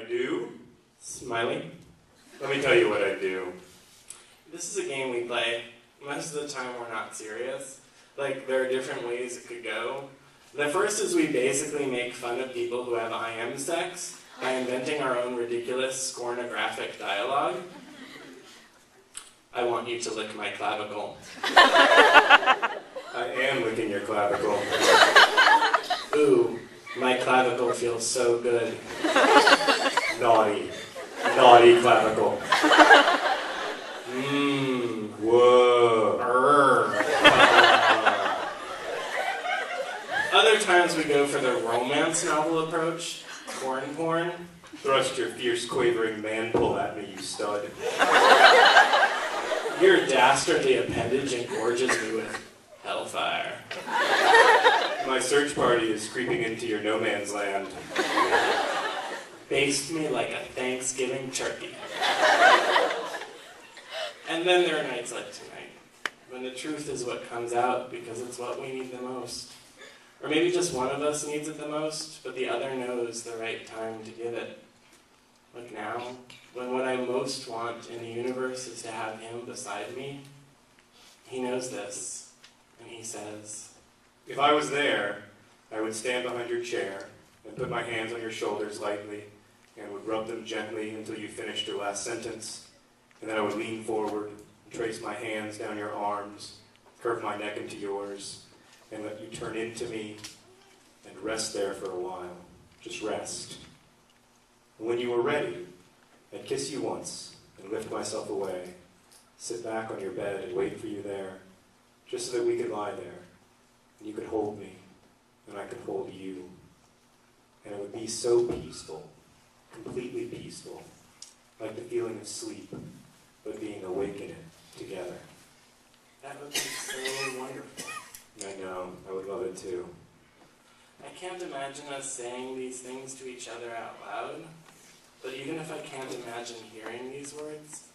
do? Smiley? Let me tell you what I do. This is a game we play. Most of the time we're not serious. Like, there are different ways it could go. The first is we basically make fun of people who have I am sex by inventing our own ridiculous, scornographic dialogue. I want you to lick my clavicle. I am licking your clavicle. Ooh, my clavicle feels so good. Naughty. Naughty clavicle. Whoa. Other times we go for the romance novel approach. Porn. Thrust your fierce, quavering man pull at me, you stud. Your dastardly appendage engorges me with hellfire. My search party is creeping into your no man's land. Baste me like a Thanksgiving turkey. And then there are nights like tonight, when the truth is what comes out because it's what we need the most. Or maybe just one of us needs it the most, but the other knows the right time to give it. Like now, when what I most want in the universe is to have him beside me. He knows this, and he says, If I was there, I would stand behind your chair and put my hands on your shoulders lightly and would rub them gently until you finished your last sentence. And then I would lean forward and trace my hands down your arms, curve my neck into yours, and let you turn into me and rest there for a while. Just rest. And when you were ready, I'd kiss you once and lift myself away, sit back on your bed and wait for you there, just so that we could lie there, and you could hold me, and I could hold you. And it would be so peaceful, completely peaceful, like the feeling of sleep, but being awake in it together. that would be so wonderful. I know, I would love it too. I can't imagine us saying these things to each other out loud, but even if I can't imagine hearing these words,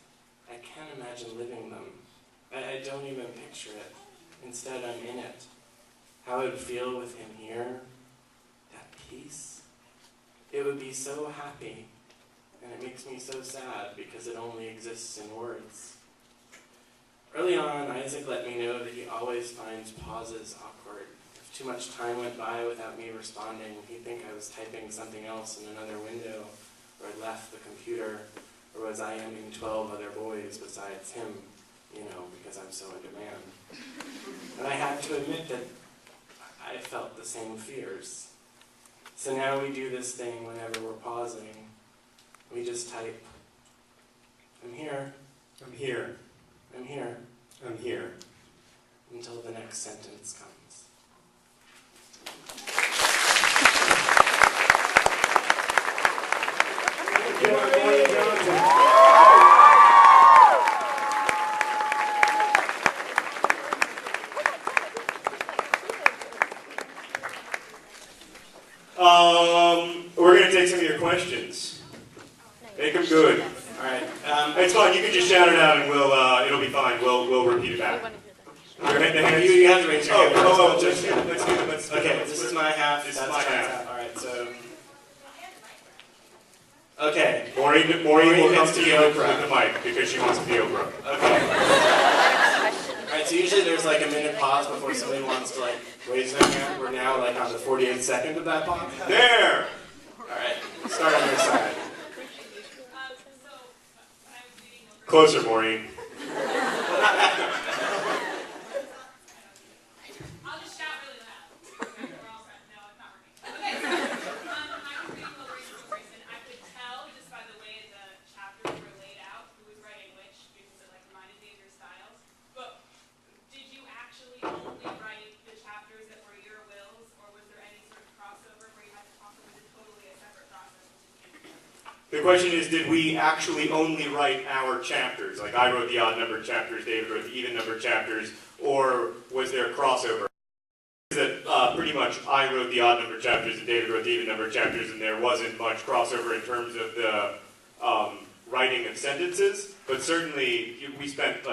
I can imagine living them. I don't even picture it. Instead, I'm in it. How it would feel with him here, that peace. It would be so happy, and it makes me so sad because it only exists in words. Early on, Isaac let me know that he always finds pauses awkward. If too much time went by without me responding, he'd think I was typing something else in another window, or had left the computer, or was IMing 12 other boys besides him, because I'm so in demand. And I had to admit that I felt the same fears. So now we do this thing whenever we're pausing. We just type, I'm here, I'm here, I'm here, I'm here. until the next sentence comes. We're going to take some of your questions. Make them good. All right. It's fine. You can just shout it out, and it'll be fine. We'll repeat it back. You have to raise your hand. Let's do it. Okay, this is my half. This is that's my John's half. All right, so. Okay. Maureen will come gets to to you be with Oprah. the mic because she wants to be Oprah. Okay. All right, so usually there's like a minute pause before somebody wants to raise their hand. We're now on the 48th second of that pause. There! All right, start on your side. Closer, Maureen. I'll just shout really loud. Okay, we're all set. No, it's not working. Okay, so I was reading Grayson. I could tell just by the way the chapters were laid out who was writing which because it reminded me of your styles. But did you actually only write the chapters that were your wills, or was there any sort of crossover where you had to talk about it totally a separate process? The question is, did we actually only write our chapters? Like I wrote the odd number chapters, David wrote the even number chapters, or was there a crossover? That pretty much I wrote the odd number chapters and David wrote the even number chapters, and there wasn't much crossover in terms of the writing of sentences, but certainly we spent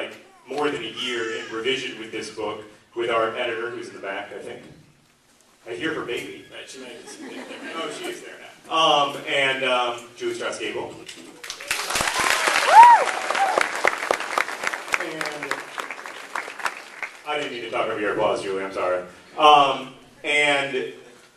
more than a year in revision with this book with our editor, who's in the back, I think. I hear her baby. Right, she might be sitting there. Oh, she is there now. Julie Strauss-Gable. And I didn't need to talk over your applause, Julie, I'm sorry. And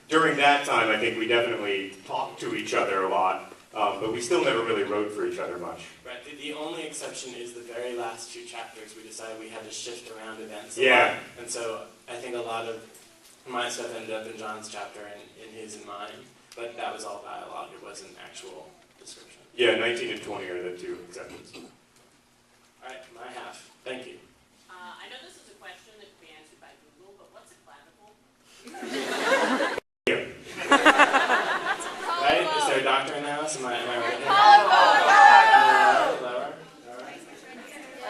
during that time, I think we definitely talked to each other a lot, but we still never really wrote for each other much. Right. The only exception is the very last two chapters. We decided we had to shift around events a Yeah. lot. And so I think a lot of my stuff ended up in John's chapter and in his and mine. But that was all dialogue. It wasn't actual description. Yeah, 19 and 20 are the two exceptions. All right, my half. Thank you. I know this is a question that can be answered by Google, but what's a clavicle? Yeah. Right? Is there a doctor in the house? Am I right? Lower?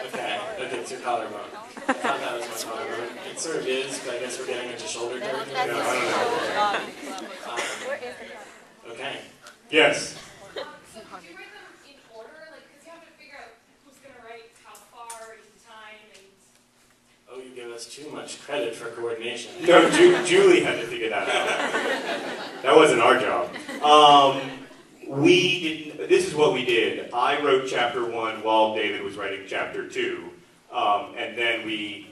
Okay, it's your collarbone. I thought that was my collarbone. It sort of is, but I guess we're getting into shoulder territory. No, I don't know. Okay. Yes. So do you write them in order? Like, because you have to figure out who's going to write how far in time and... Oh, you give us too much credit for coordination. No, Julie had to figure that out. That wasn't our job. This is what we did. I wrote chapter 1 while David was writing chapter 2. And then we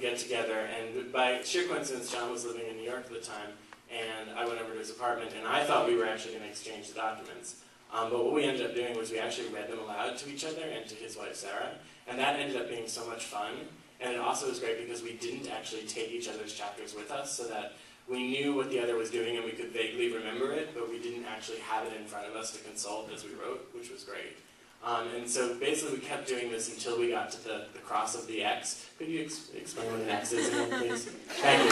get together, and by sheer coincidence, John was living in New York at the time, and I went over to his apartment, and I thought we were actually going to exchange the documents. But what we ended up doing was we actually read them aloud to each other and to his wife, Sarah, and that ended up being so much fun. And it also was great because we didn't actually take each other's chapters with us, so that we knew what the other was doing and we could vaguely remember it, but we didn't actually have it in front of us to consult as we wrote, which was great. And so basically we kept doing this until we got to the cross of the X. Could you explain what an X is again, please? Thank you.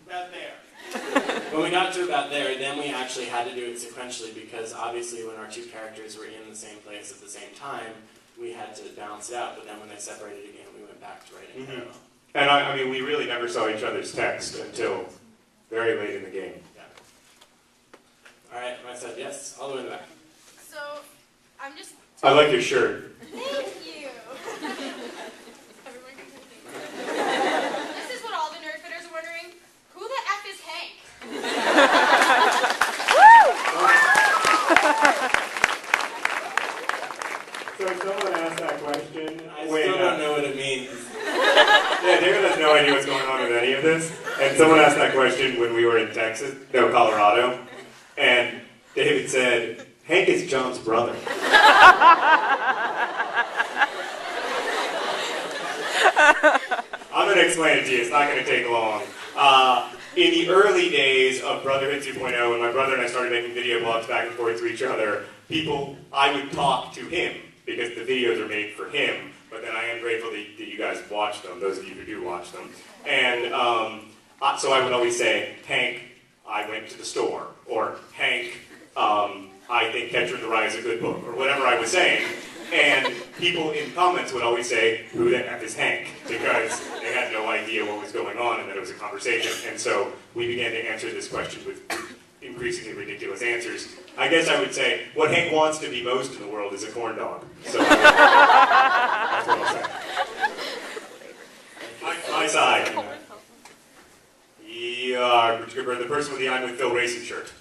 About there. When we got to about there, then we actually had to do it sequentially because obviously when our two characters were in the same place at the same time, we had to balance it out. But then when they separated again, we went back to writing parallel. And I mean, we really never saw each other's text until very late in the game. Yeah. All right, I said yes, all the way in the back. So, I'm just... I like your shirt. Thank you! Everyone can say this is what all the nerd fitters are wondering. Who the F is Hank? So someone asked that question. I still don't know what it means. Yeah, David has no idea what's going on with any of this. And someone asked that question when we were in Colorado. And David said, Hank is John's brother. I'm going to explain it to you. It's not going to take long. In the early days of Brotherhood 2.0, when my brother and I started making video blogs back and forth to each other, I would talk to him because the videos are made for him. But then I am grateful that you guys watch them, those of you who do watch them. And so I would always say, Hank, I went to the store. Or, Hank, I think Catcher in the Rye is a good book, or whatever I was saying. And people in comments would always say, who the F is Hank? Because they had no idea what was going on and that it was a conversation. And so we began to answer this question with increasingly ridiculous answers. I guess I would say, what Hank wants to be most in the world is a corn dog. So that's what I'll say. My side. The person with the I'm with Phil Grayson shirt.